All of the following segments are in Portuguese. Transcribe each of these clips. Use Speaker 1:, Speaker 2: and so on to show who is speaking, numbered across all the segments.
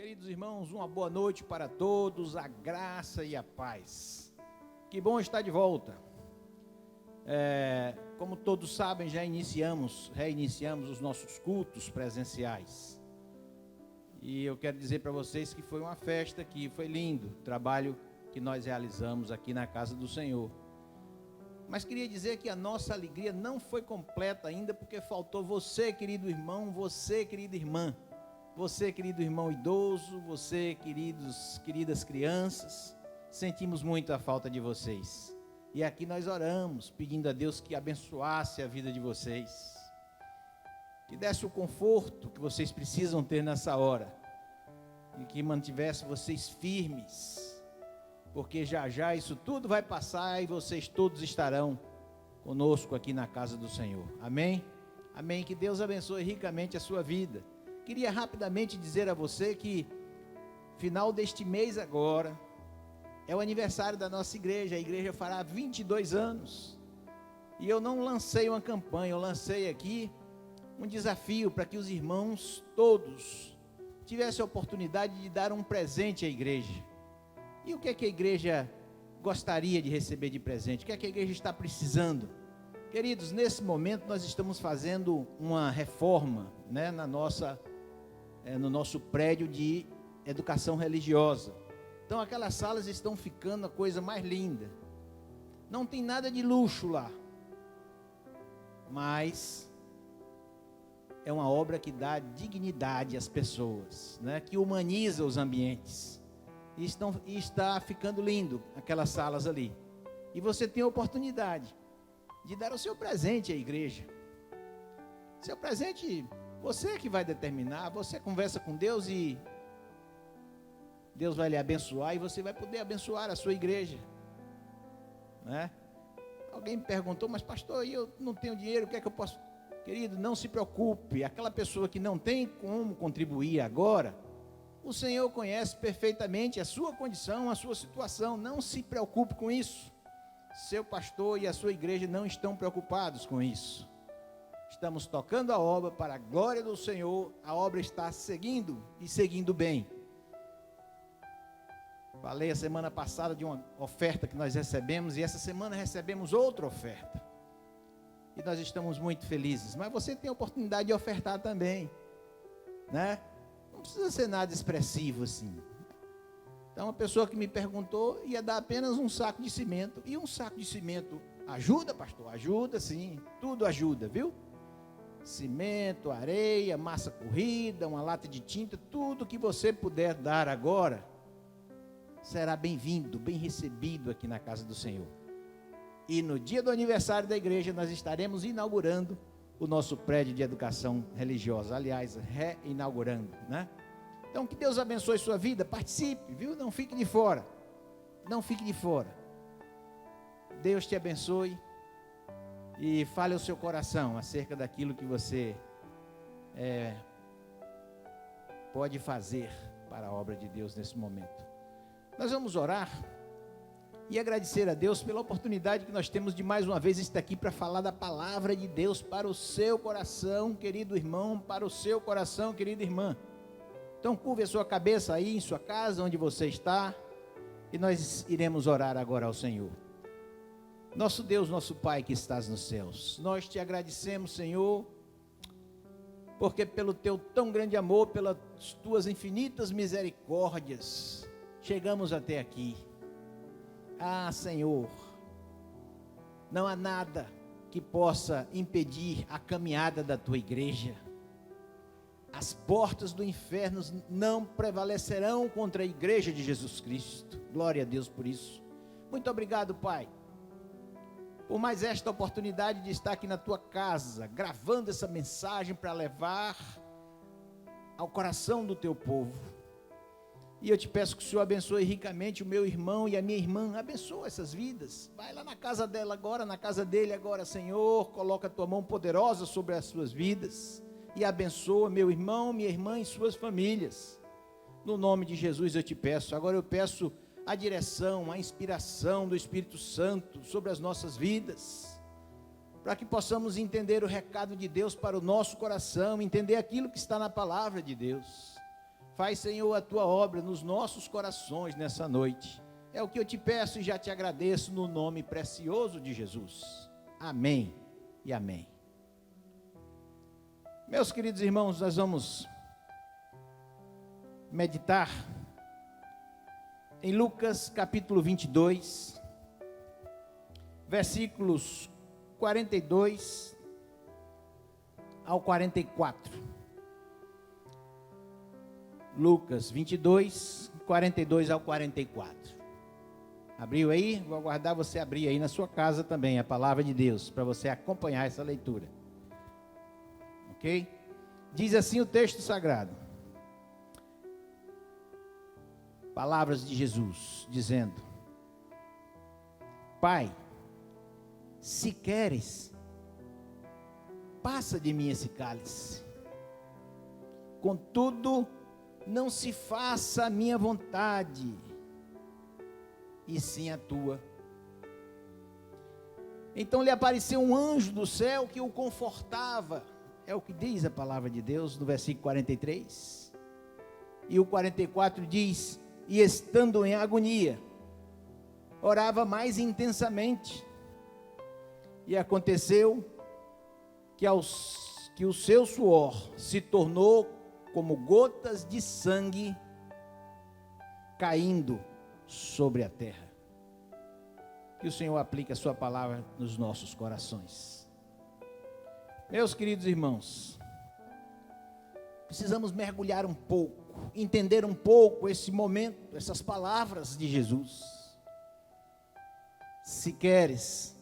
Speaker 1: Queridos irmãos, uma boa noite para todos, a graça e a paz. Que bom estar de volta. Como todos sabem, reiniciamos os nossos cultos presenciais. E eu quero dizer para vocês que foi uma festa, que foi lindo o trabalho que nós realizamos aqui na casa do Senhor. Mas queria dizer que a nossa alegria não foi completa ainda, porque faltou você, querido irmão, você, querida irmã. Você, querido irmão idoso, você, queridas crianças, sentimos muito a falta de vocês. E aqui nós oramos, pedindo a Deus que abençoasse a vida de vocês, que desse o conforto que vocês precisam ter nessa hora, e que mantivesse vocês firmes, porque já já isso tudo vai passar e vocês todos estarão conosco aqui na casa do Senhor. Amém? Amém, que Deus abençoe ricamente a sua vida. Queria rapidamente dizer a você que final deste mês agora é o aniversário da nossa igreja. A igreja fará 22 anos. E eu não lancei uma campanha, eu lancei aqui um desafio para que os irmãos todos tivessem a oportunidade de dar um presente à igreja. E o que é que a igreja gostaria de receber de presente? O que é que a igreja está precisando? Queridos, nesse momento nós estamos fazendo uma reforma, né, no nosso prédio de educação religiosa. Então aquelas salas estão ficando a coisa mais linda. Não tem nada de luxo lá, mas é uma obra que dá dignidade às pessoas, né? Que humaniza os ambientes. E está ficando lindo aquelas salas ali. E você tem a oportunidade de dar o seu presente à igreja. Seu presente, você que vai determinar. Você conversa com Deus e Deus vai lhe abençoar, e você vai poder abençoar a sua igreja, né? Alguém me perguntou, mas pastor, eu não tenho dinheiro, o que é que eu posso? Querido, não se preocupe. Aquela pessoa que não tem como contribuir agora, o Senhor conhece perfeitamente a sua condição, a sua situação. Não se preocupe com isso. Seu pastor e a sua igreja não estão preocupados com isso. Estamos tocando a obra para a glória do Senhor. A obra está seguindo e seguindo bem. Falei a semana passada de uma oferta que nós recebemos, e essa semana recebemos outra oferta. E nós estamos muito felizes. Mas você tem a oportunidade de ofertar também, né? Não precisa ser nada expressivo assim. Então, uma pessoa que me perguntou ia dar apenas um saco de cimento. E um saco de cimento ajuda, pastor? Ajuda sim, tudo ajuda, viu? Cimento, areia, massa corrida, uma lata de tinta, tudo que você puder dar agora será bem-vindo, bem recebido aqui na casa do Senhor. E no dia do aniversário da igreja nós estaremos inaugurando o nosso prédio de educação religiosa. Aliás, reinaugurando, né? Então, que Deus abençoe sua vida, participe, viu? Não fique de fora, não fique de fora. Deus te abençoe e fale ao seu coração acerca daquilo que você pode fazer para a obra de Deus nesse momento. Nós vamos orar e agradecer a Deus pela oportunidade que nós temos de mais uma vez estar aqui para falar da palavra de Deus para o seu coração, querido irmão, para o seu coração, querida irmã. Então curve a sua cabeça aí em sua casa, onde você está, e nós iremos orar agora ao Senhor. Nosso Deus, nosso Pai que estás nos céus, nós te agradecemos, Senhor, porque pelo teu tão grande amor, pelas tuas infinitas misericórdias, chegamos até aqui. Ah, Senhor, não há nada que possa impedir a caminhada da tua igreja. As portas do inferno não prevalecerão contra a igreja de Jesus Cristo. Glória a Deus por isso. Muito obrigado, Pai, por mais esta oportunidade de estar aqui na tua casa, gravando essa mensagem para levar ao coração do teu povo. E eu te peço que o Senhor abençoe ricamente o meu irmão e a minha irmã. Abençoa essas vidas. Vai lá na casa dela agora, na casa dele agora, Senhor. Coloca a tua mão poderosa sobre as suas vidas. E abençoa meu irmão, minha irmã e suas famílias. No nome de Jesus eu te peço. Agora eu peço a direção, a inspiração do Espírito Santo sobre as nossas vidas, para que possamos entender o recado de Deus para o nosso coração, entender aquilo que está na palavra de Deus. Faz, Senhor, a tua obra nos nossos corações nessa noite. É o que eu te peço e já te agradeço no nome precioso de Jesus. Amém e amém. Meus queridos irmãos, nós vamos meditar em Lucas capítulo 22, versículos 42 ao 44. Lucas 22, 42 ao 44. Abriu aí? Vou aguardar você abrir aí na sua casa também a palavra de Deus, para você acompanhar essa leitura. Ok? Diz assim o texto sagrado. Palavras de Jesus, dizendo: Pai, se queres, passa de mim esse cálice. Contudo, não se faça a minha vontade, e sim a tua. Então lhe apareceu um anjo do céu que o confortava. É o que diz a palavra de Deus no versículo 43. E o 44 diz: e estando em agonia, orava mais intensamente. E aconteceu que o seu suor se tornou como gotas de sangue caindo sobre a terra. Que o Senhor aplique a sua palavra nos nossos corações. Meus queridos irmãos, precisamos mergulhar um pouco, entender um pouco esse momento, essas palavras de Jesus. Se queres,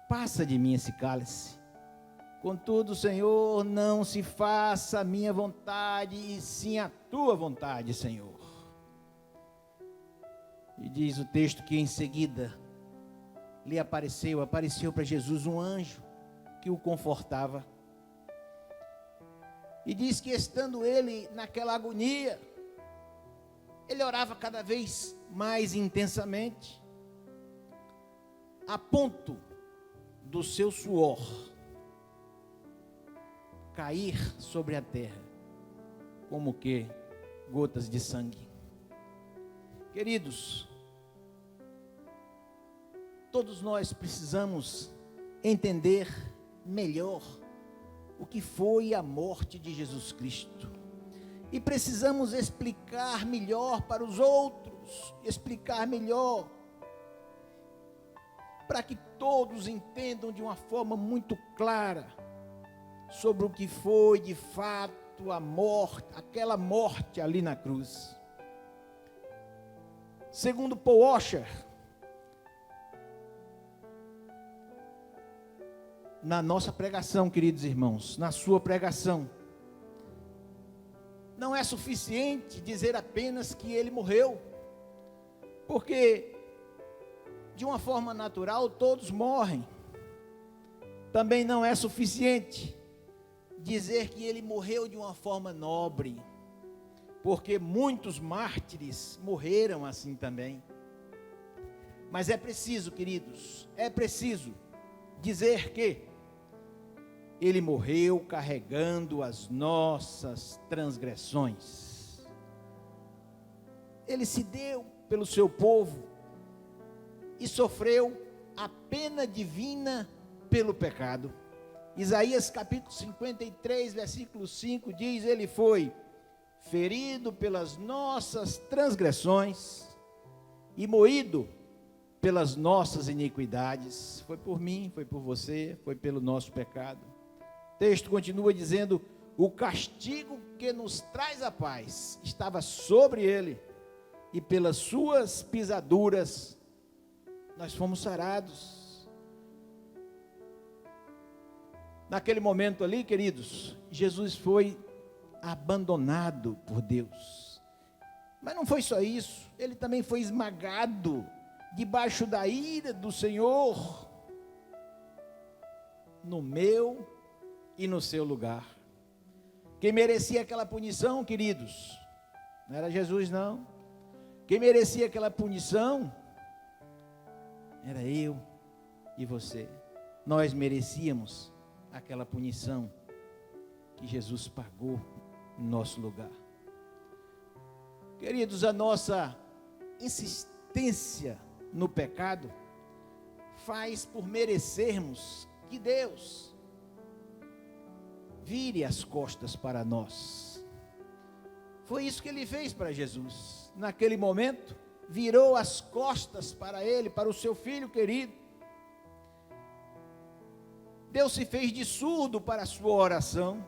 Speaker 1: passa de mim esse cálice. Contudo, Senhor, não se faça a minha vontade, e sim a tua vontade, Senhor. E diz o texto que em seguida lhe apareceu para Jesus um anjo que o confortava. E diz que estando ele naquela agonia, ele orava cada vez mais intensamente, a ponto do seu suor cair sobre a terra, como que gotas de sangue. Queridos, todos nós precisamos entender melhor o que foi a morte de Jesus Cristo. E precisamos explicar melhor para os outros, explicar melhor, para que todos entendam de uma forma muito clara sobre o que foi de fato a morte, aquela morte ali na cruz. Segundo Paul Washer, na nossa pregação, queridos irmãos, na sua pregação, não é suficiente dizer apenas que ele morreu, porque de uma forma natural todos morrem. Também não é suficiente dizer que ele morreu de uma forma nobre, porque muitos mártires morreram assim também. Mas é preciso, queridos, é preciso dizer que ele morreu carregando as nossas transgressões. Ele se deu pelo seu povo e sofreu a pena divina pelo pecado. Isaías capítulo 53, versículo 5 diz: ele foi ferido pelas nossas transgressões e moído pelas nossas iniquidades. Foi por mim, foi por você, foi pelo nosso pecado. O texto continua dizendo: o castigo que nos traz a paz estava sobre ele, e pelas suas pisaduras nós fomos sarados. Naquele momento ali, queridos, Jesus foi abandonado por Deus. Mas não foi só isso, ele também foi esmagado debaixo da ira do Senhor, no meu e no seu lugar. Quem merecia aquela punição, queridos, não era Jesus não. Quem merecia aquela punição era eu e você. Nós merecíamos aquela punição que Jesus pagou em nosso lugar. Queridos, a nossa insistência no pecado faz por merecermos que Deus vire as costas para nós. Foi isso que ele fez para Jesus. Naquele momento, virou as costas para ele, para o seu filho querido. Deus se fez de surdo para a sua oração.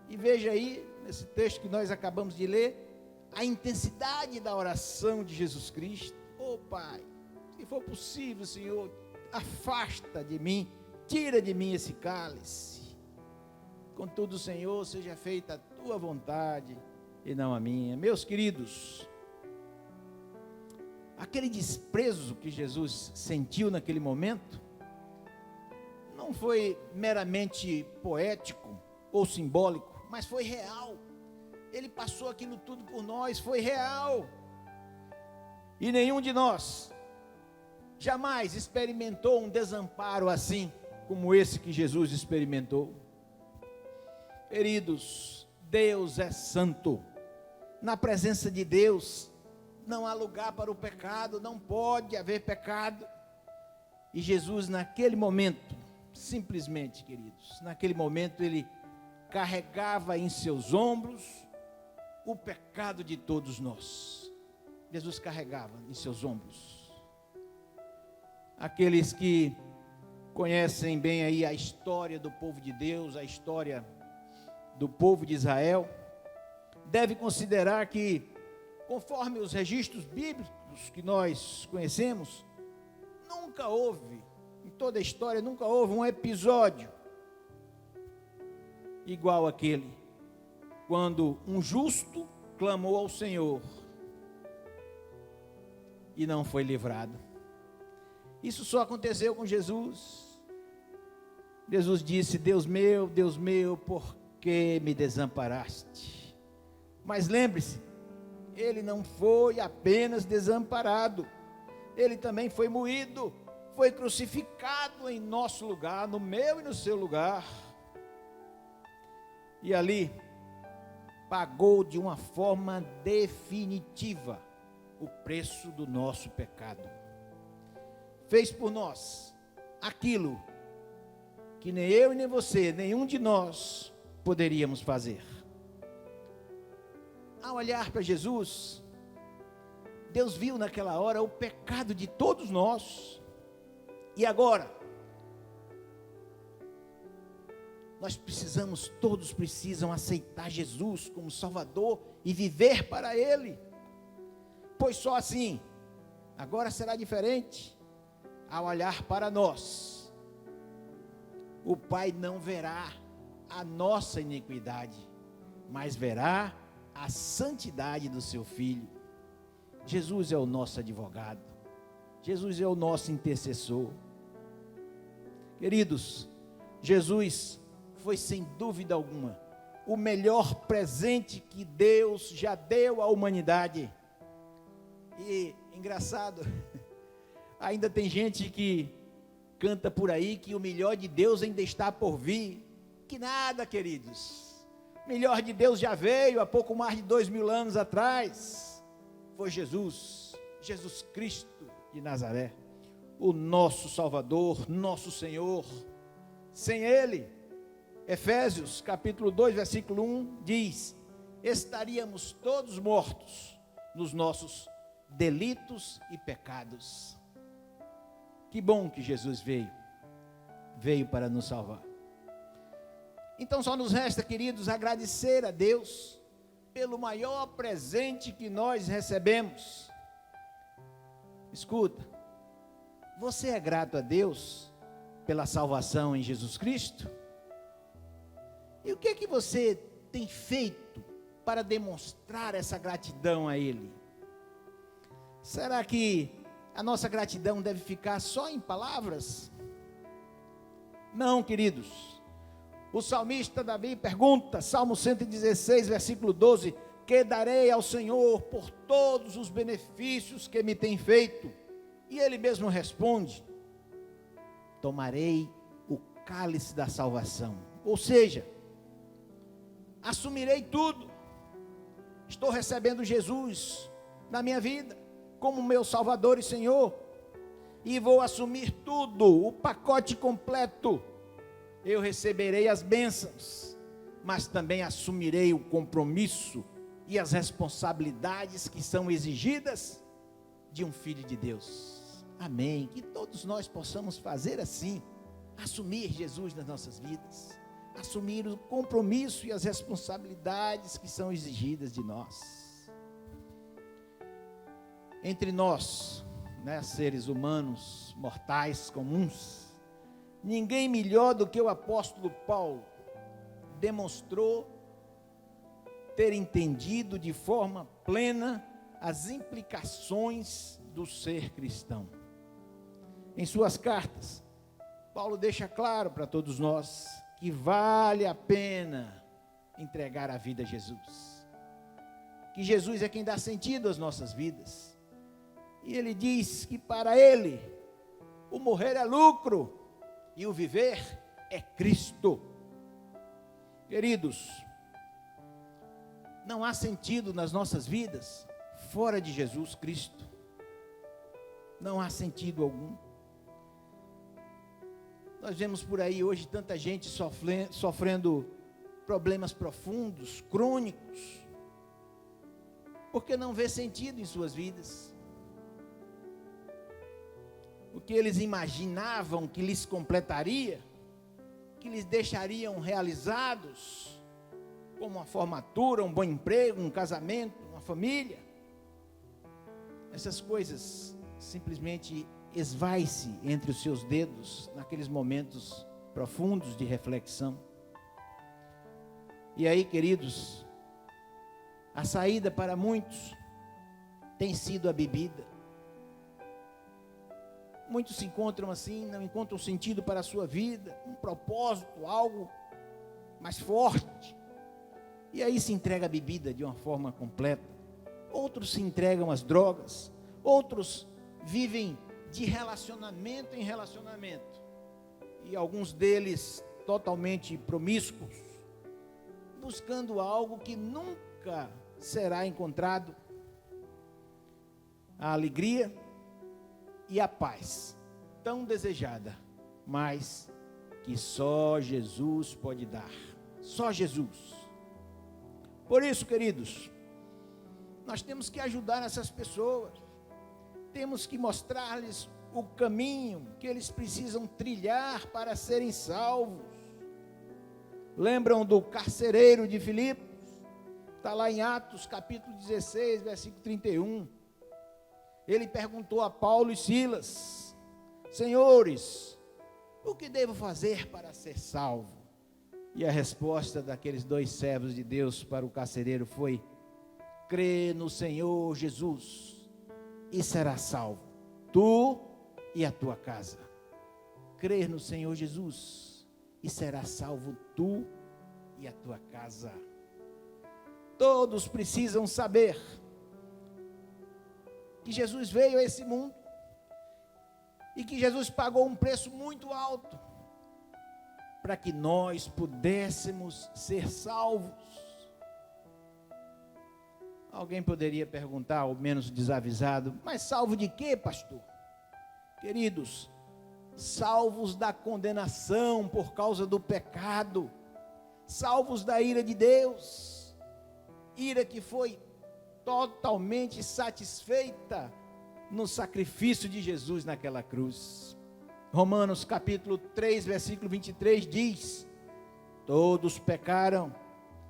Speaker 1: E veja aí, nesse texto que nós acabamos de ler, a intensidade da oração de Jesus Cristo. Oh Pai, se for possível, Senhor, afasta de mim, tira de mim esse cálice. Contudo, Senhor, seja feita a tua vontade e não a minha. Meus queridos, aquele desprezo que Jesus sentiu naquele momento, não foi meramente poético ou simbólico, mas foi real. Ele passou aquilo tudo por nós, foi real. E nenhum de nós jamais experimentou um desamparo assim, como esse que Jesus experimentou. Queridos, Deus é santo. Na presença de Deus, não há lugar para o pecado, não pode haver pecado. E Jesus, naquele momento, simplesmente, queridos, naquele momento ele carregava em seus ombros o pecado de todos nós. Jesus carregava em seus ombros. Aqueles que conhecem bem aí a história do povo de Deus, a história do povo de Israel, devem considerar que, conforme os registros bíblicos que nós conhecemos, nunca houve, em toda a história, nunca houve um episódio igual àquele, quando um justo clamou ao Senhor e não foi livrado. Isso só aconteceu com Jesus. Jesus disse: Deus meu, por que me desamparaste? Mas lembre-se, ele não foi apenas desamparado, ele também foi moído, foi crucificado em nosso lugar, no meu e no seu lugar. E ali pagou de uma forma definitiva o preço do nosso pecado. Fez por nós aquilo que nem eu e nem você, nenhum de nós poderíamos fazer. Ao olhar para Jesus, Deus viu naquela hora o pecado de todos nós. E agora, todos precisam aceitar Jesus como Salvador e viver para Ele. Pois só assim, agora será diferente. Ao olhar para nós, o Pai não verá a nossa iniquidade, mas verá a santidade do seu Filho. Jesus é o nosso advogado, Jesus é o nosso intercessor. Queridos, Jesus foi sem dúvida alguma o melhor presente que Deus já deu à humanidade. E engraçado, ainda tem gente que canta por aí que o melhor de Deus ainda está por vir. Que nada, queridos. O melhor de Deus já veio há pouco mais de 2000 anos atrás. Foi Jesus Cristo de Nazaré, o nosso Salvador, nosso Senhor. Sem Ele, Efésios capítulo 2, versículo 1 diz: estaríamos todos mortos nos nossos delitos e pecados. Que bom que Jesus veio para nos salvar. Então só nos resta, queridos, agradecer a Deus pelo maior presente que nós recebemos. Escuta, você é grato a Deus pela salvação em Jesus Cristo? E o que é que você tem feito para demonstrar essa gratidão a Ele? Será que a nossa gratidão deve ficar só em palavras? Não, queridos. O salmista Davi pergunta, Salmo 116, versículo 12: que darei ao Senhor por todos os benefícios que me tem feito? E ele mesmo responde: tomarei o cálice da salvação. Ou seja, assumirei tudo, Estou recebendo Jesus na minha vida como meu Salvador e Senhor, e vou assumir tudo, o pacote completo. Eu receberei as bênçãos, mas também assumirei o compromisso e as responsabilidades que são exigidas de um filho de Deus. Amém. Que todos nós possamos fazer assim, assumir Jesus nas nossas vidas, assumir o compromisso e as responsabilidades que são exigidas de nós. Entre nós, seres humanos, mortais, comuns, ninguém melhor do que o apóstolo Paulo demonstrou ter entendido de forma plena as implicações do ser cristão. Em suas cartas, Paulo deixa claro para todos nós que vale a pena entregar a vida a Jesus, que Jesus é quem dá sentido às nossas vidas. E ele diz que para ele, o morrer é lucro e o viver é Cristo. Queridos, não há sentido nas nossas vidas fora de Jesus Cristo. Não há sentido algum. Nós vemos por aí hoje tanta gente sofrendo problemas profundos, crônicos, porque não vê sentido em suas vidas. O que eles imaginavam que lhes completaria, que lhes deixariam realizados, como uma formatura, um bom emprego, um casamento, uma família, essas coisas simplesmente esvai-se entre os seus dedos, naqueles momentos profundos de reflexão. E aí, queridos, a saída para muitos tem sido a bebida. Muitos se encontram assim, não encontram sentido para a sua vida, um propósito, algo mais forte. E aí se entrega a bebida de uma forma completa. Outros se entregam às drogas. Outros vivem de relacionamento em relacionamento. E alguns deles totalmente promíscuos, buscando algo que nunca será encontrado. A alegria e a paz, tão desejada, mas que só Jesus pode dar. Só Jesus. Por isso, queridos, nós temos que ajudar essas pessoas. Temos que mostrar-lhes o caminho que eles precisam trilhar para serem salvos. Lembram do carcereiro de Filipos? Está lá em Atos capítulo 16, versículo 31. Ele perguntou a Paulo e Silas: senhores, o que devo fazer para ser salvo? E a resposta daqueles dois servos de Deus para o carcereiro foi: crê no Senhor Jesus e serás salvo, tu e a tua casa. Crer no Senhor Jesus e serás salvo tu e a tua casa. Todos precisam saber que Jesus veio a esse mundo e que Jesus pagou um preço muito alto para que nós pudéssemos ser salvos. Alguém poderia perguntar, ao menos desavisado: mas salvo de quê, pastor? Queridos, salvos da condenação por causa do pecado, salvos da ira de Deus, ira que foi totalmente satisfeita no sacrifício de Jesus naquela cruz. Romanos capítulo 3, versículo 23 diz: todos pecaram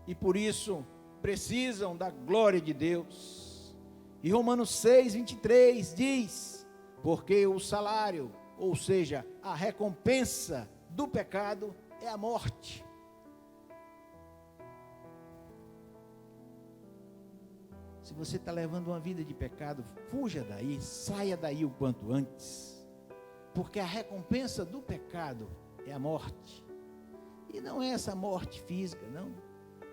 Speaker 1: e por isso precisam da glória de Deus. E Romanos 6, 23 diz: porque o salário, ou seja, a recompensa do pecado é a morte. Se você está levando uma vida de pecado, fuja daí, saia daí o quanto antes, porque a recompensa do pecado é a morte. E não é essa morte física, não,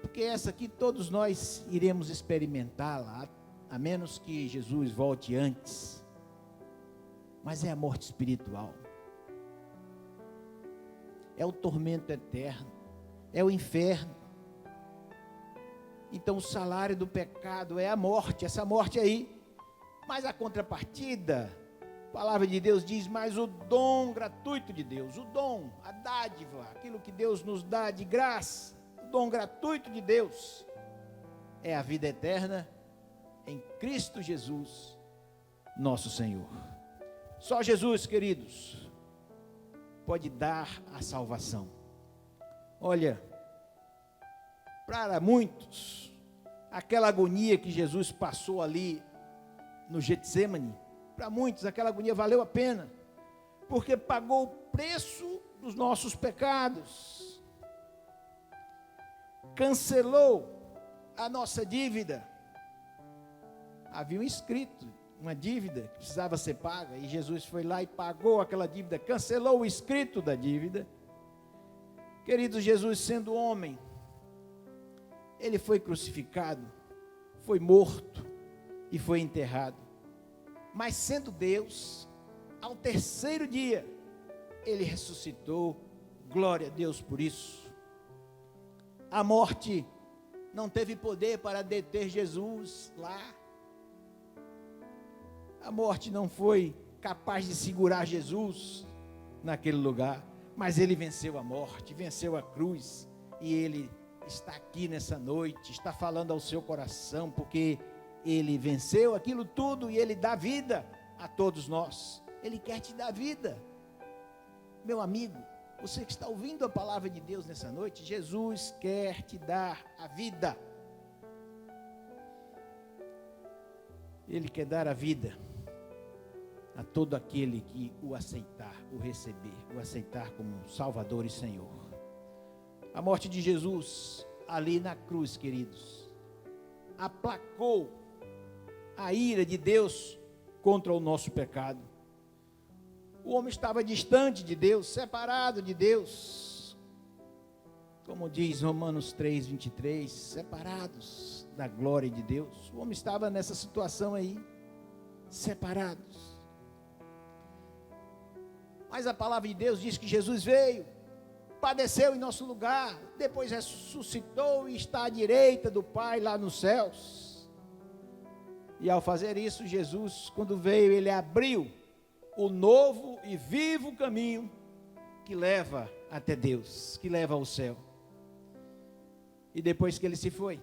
Speaker 1: porque essa aqui todos nós iremos experimentá-la, a menos que Jesus volte antes. Mas é a morte espiritual, é o tormento eterno, é o inferno. Então o salário do pecado é a morte, essa morte aí. Mas a contrapartida, a palavra de Deus diz, mas o dom gratuito de Deus, o dom, a dádiva, aquilo que Deus nos dá de graça, o dom gratuito de Deus, é a vida eterna em Cristo Jesus, nosso Senhor. Só Jesus, queridos, pode dar a salvação. Olha, para muitos, aquela agonia que Jesus passou ali no Getsemane, para muitos aquela agonia valeu a pena, porque pagou o preço dos nossos pecados, cancelou a nossa dívida. Havia um escrito, uma dívida que precisava ser paga, e Jesus foi lá e pagou aquela dívida, cancelou o escrito da dívida. Queridos, Jesus sendo homem, ele foi crucificado, foi morto e foi enterrado. Mas sendo Deus, ao terceiro dia, ele ressuscitou. Glória a Deus por isso. A morte não teve poder para deter Jesus lá. A morte não foi capaz de segurar Jesus naquele lugar. Mas ele venceu a morte, venceu a cruz. E ele está aqui nessa noite, está falando ao seu coração, porque ele venceu aquilo tudo e ele dá vida a todos nós. Ele quer te dar vida. Meu amigo, você que está ouvindo a palavra de Deus nessa noite, Jesus quer te dar a vida. Ele quer dar a vida a todo aquele que o aceitar, o receber, o aceitar como Salvador e Senhor. A morte de Jesus ali na cruz, queridos, aplacou a ira de Deus contra o nosso pecado. O homem estava distante de Deus, separado de Deus, como diz Romanos 3:23, separados da glória de Deus. O homem estava nessa situação aí, separados. Mas a palavra de Deus diz que Jesus veio, padeceu em nosso lugar, depois ressuscitou e está à direita do Pai lá nos céus. E ao fazer isso, Jesus, quando veio, ele abriu o novo e vivo caminho que leva até Deus, que leva ao céu. E depois que ele se foi,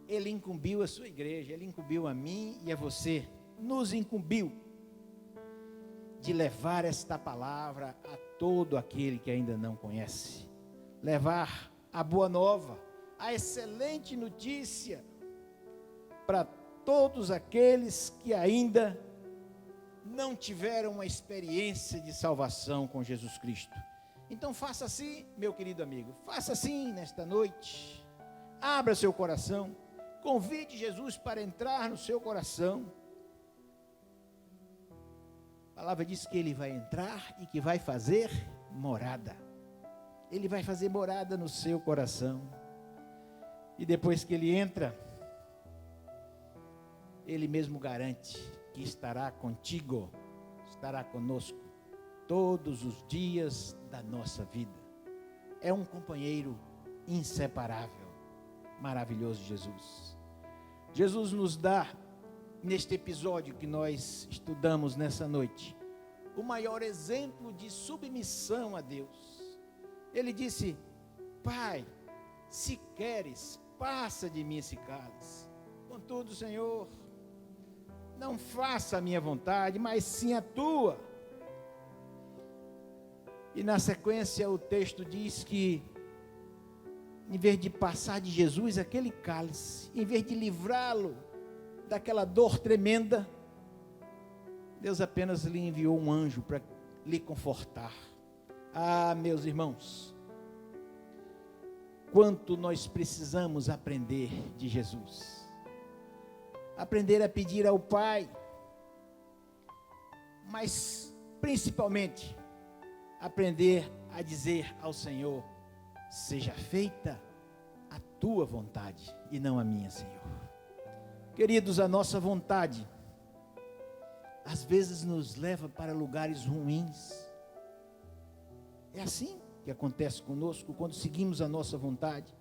Speaker 1: ele incumbiu a sua igreja, ele incumbiu a mim e a você, nos incumbiu de levar esta palavra a todo aquele que ainda não conhece, levar a boa nova, a excelente notícia para todos aqueles que ainda não tiveram uma experiência de salvação com Jesus Cristo. Então faça assim, meu querido amigo, faça assim nesta noite, abra seu coração, convide Jesus para entrar no seu coração. A palavra diz que ele vai entrar e que vai fazer morada. Ele vai fazer morada no seu coração. E depois que ele entra, ele mesmo garante que estará contigo, estará conosco todos os dias da nossa vida. É um companheiro inseparável, maravilhoso Jesus. Jesus nos dá, neste episódio que nós estudamos nessa noite, o maior exemplo de submissão a Deus. Ele disse: Pai, se queres, passa de mim esse cálice. Contudo, Senhor, não faça a minha vontade, mas sim a tua. E na sequência o texto diz que, em vez de passar de Jesus aquele cálice, em vez de livrá-lo daquela dor tremenda, Deus apenas lhe enviou um anjo para lhe confortar. Ah, meus irmãos, quanto nós precisamos aprender de Jesus. Aprender a pedir ao Pai, mas principalmente aprender a dizer ao Senhor: seja feita a tua vontade e não a minha, Senhor. Queridos, a nossa vontade às vezes nos leva para lugares ruins. É assim que acontece conosco quando seguimos a nossa vontade.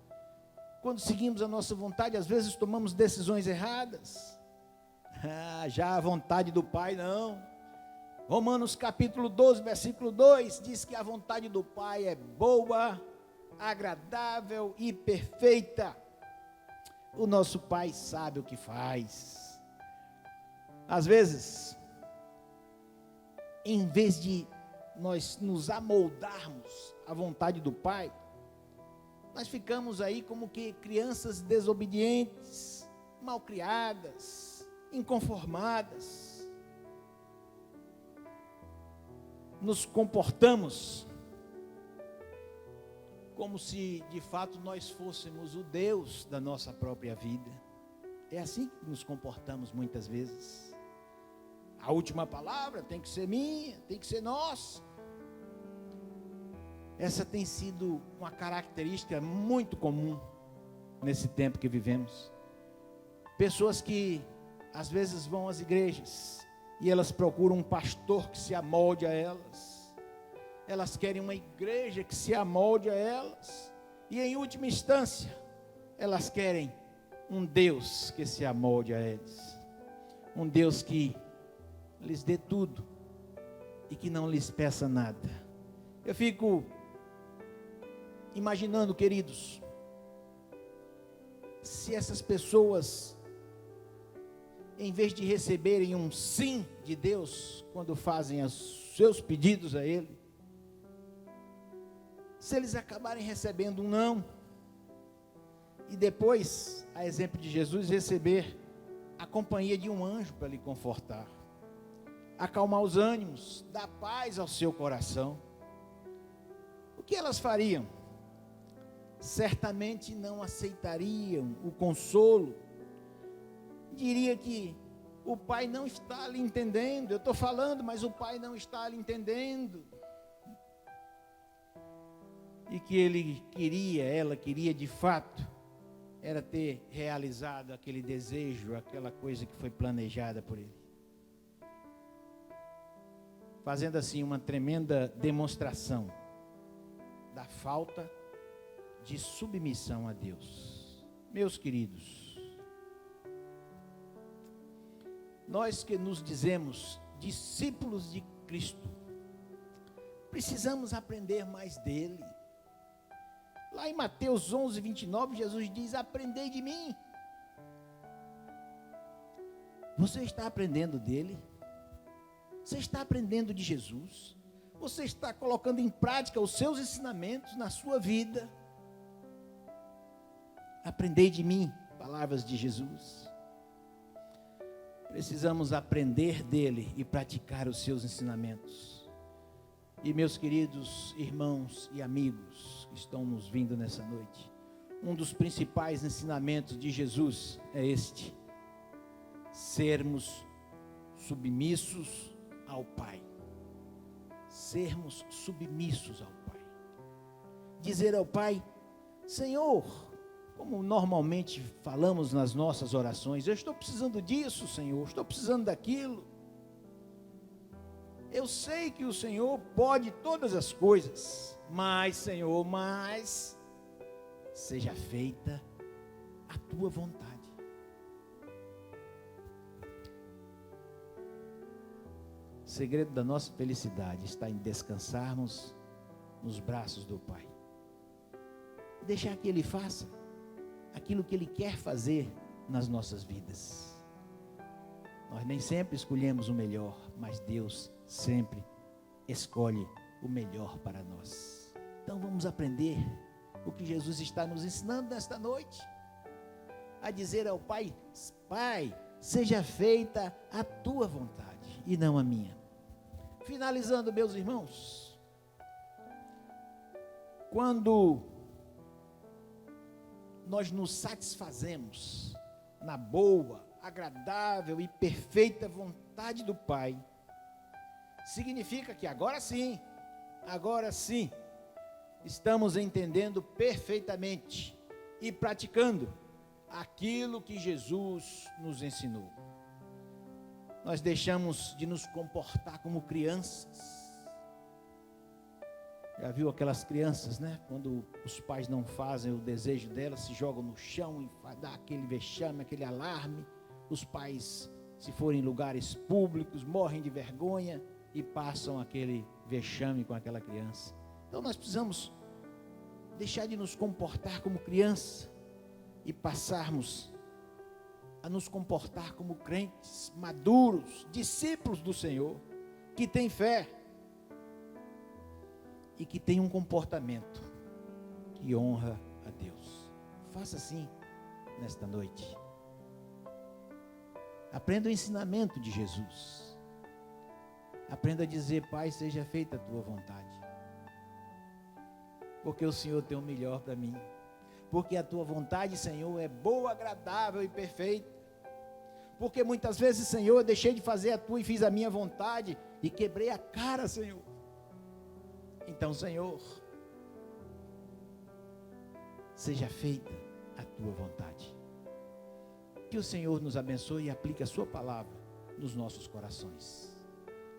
Speaker 1: quando seguimos a nossa vontade, às vezes tomamos decisões erradas. Já a vontade do Pai, não. Romanos capítulo 12, versículo 2, diz que a vontade do Pai é boa, agradável e perfeita. O nosso Pai sabe o que faz. Às vezes, em vez de nós nos amoldarmos à vontade do Pai, nós ficamos aí como que crianças desobedientes, malcriadas, inconformadas. Nos comportamos como se de fato nós fôssemos o Deus da nossa própria vida. É assim que nos comportamos muitas vezes. A última palavra tem que ser minha, tem que ser nossa. Essa tem sido uma característica muito comum nesse tempo que vivemos. Pessoas que às vezes vão às igrejas e elas procuram um pastor que se amolde a elas. Elas querem uma igreja que se amolde a elas. E em última instância, elas querem um Deus que se amolde a eles. Um Deus que lhes dê tudo e que não lhes peça nada. Eu fico imaginando, queridos, se essas pessoas, em vez de receberem um sim de Deus, quando fazem os seus pedidos a Ele, se eles acabarem recebendo um não, e depois, a exemplo de Jesus, receber a companhia de um anjo para lhe confortar, acalmar os ânimos, dar paz ao seu coração, o que elas fariam? Certamente não aceitariam o consolo, diria que o pai não está lhe entendendo, eu estou falando, mas o pai não está lhe entendendo, e que ela queria de fato, era ter realizado aquele desejo, aquela coisa que foi planejada por ele, fazendo assim uma tremenda demonstração da falta de submissão a Deus. Meus queridos, nós que nos dizemos discípulos de Cristo, precisamos aprender mais dele. Lá em Mateus 11, 29, Jesus diz: aprendei de mim. Você está aprendendo dele? Você está aprendendo de Jesus? Você está colocando em prática os seus ensinamentos na sua vida? Aprendei de mim, palavras de Jesus. Precisamos aprender dele e praticar os seus ensinamentos. E meus queridos irmãos e amigos que estão nos vindo nessa noite, um dos principais ensinamentos de Jesus é este: sermos submissos ao Pai. Sermos submissos ao Pai. Dizer ao Pai: Senhor, como normalmente falamos nas nossas orações, eu estou precisando disso, Senhor, estou precisando daquilo. Eu sei que o Senhor pode todas as coisas, mas, Senhor, seja feita a tua vontade. O segredo da nossa felicidade está em descansarmos nos braços do Pai. Deixar que Ele faça aquilo que Ele quer fazer nas nossas vidas. Nós nem sempre escolhemos o melhor, mas Deus sempre escolhe o melhor para nós. Então vamos aprender o que Jesus está nos ensinando nesta noite, a dizer ao Pai: Pai, seja feita a tua vontade e não a minha. Finalizando, meus irmãos, quando nós nos satisfazemos na boa, agradável e perfeita vontade do Pai, significa que agora sim, estamos entendendo perfeitamente e praticando aquilo que Jesus nos ensinou. Nós deixamos de nos comportar como crianças, Já viu aquelas crianças, né? Quando os pais não fazem o desejo delas, se jogam no chão e dá aquele vexame, aquele alarme. Os pais, se forem em lugares públicos, morrem de vergonha e passam aquele vexame com aquela criança. Então nós precisamos deixar de nos comportar como criança e passarmos a nos comportar como crentes maduros, discípulos do Senhor, que têm fé e que têm um comportamento que honra a Deus. Faça assim nesta noite. Aprenda o ensinamento de Jesus. Aprenda a dizer: Pai, seja feita a tua vontade. Porque o Senhor tem o melhor para mim. Porque a tua vontade, Senhor, é boa, agradável e perfeita. Porque muitas vezes, Senhor, eu deixei de fazer a tua e fiz a minha vontade e quebrei a cara, Senhor. Então, Senhor, seja feita a tua vontade. Que o Senhor nos abençoe e aplique a sua palavra nos nossos corações.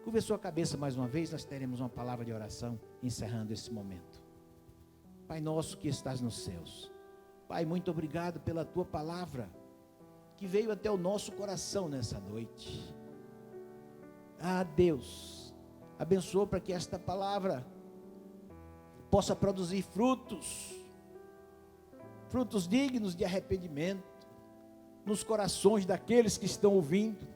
Speaker 1: Curva a sua cabeça mais uma vez, nós teremos uma palavra de oração encerrando esse momento. Pai nosso que estás nos céus, Pai, muito obrigado pela tua palavra que veio até o nosso coração nessa noite. Ah, Deus, abençoa para que esta palavra possa produzir frutos dignos de arrependimento nos corações daqueles que estão ouvindo.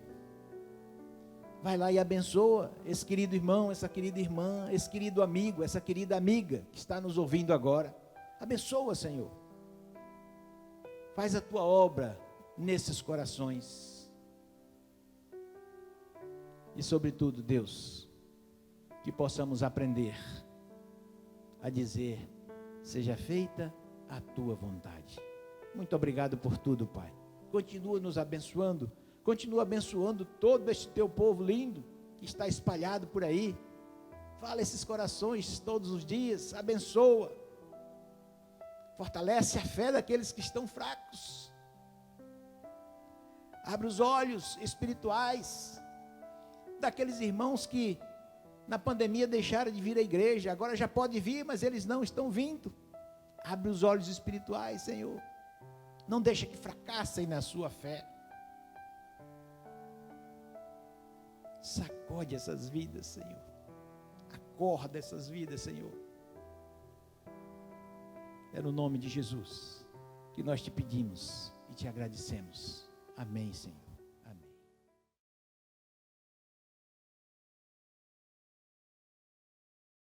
Speaker 1: Vai lá e abençoa esse querido irmão, essa querida irmã, esse querido amigo, essa querida amiga que está nos ouvindo agora. Abençoa, Senhor. Faz a tua obra nesses corações. E sobretudo, Deus, que possamos aprender a dizer: seja feita a tua vontade. Muito obrigado por tudo, Pai. Continua nos abençoando. Continua abençoando todo este teu povo lindo que está espalhado por aí. Fala esses corações todos os dias. Abençoa. Fortalece a fé daqueles que estão fracos. Abre os olhos espirituais daqueles irmãos que na pandemia deixaram de vir à igreja. Agora já pode vir, mas eles não estão vindo. Abre os olhos espirituais, Senhor. Não deixa que fracassem na sua fé. Sacode essas vidas, Senhor. Acorda essas vidas, Senhor. É no nome de Jesus que nós te pedimos e te agradecemos. Amém, Senhor.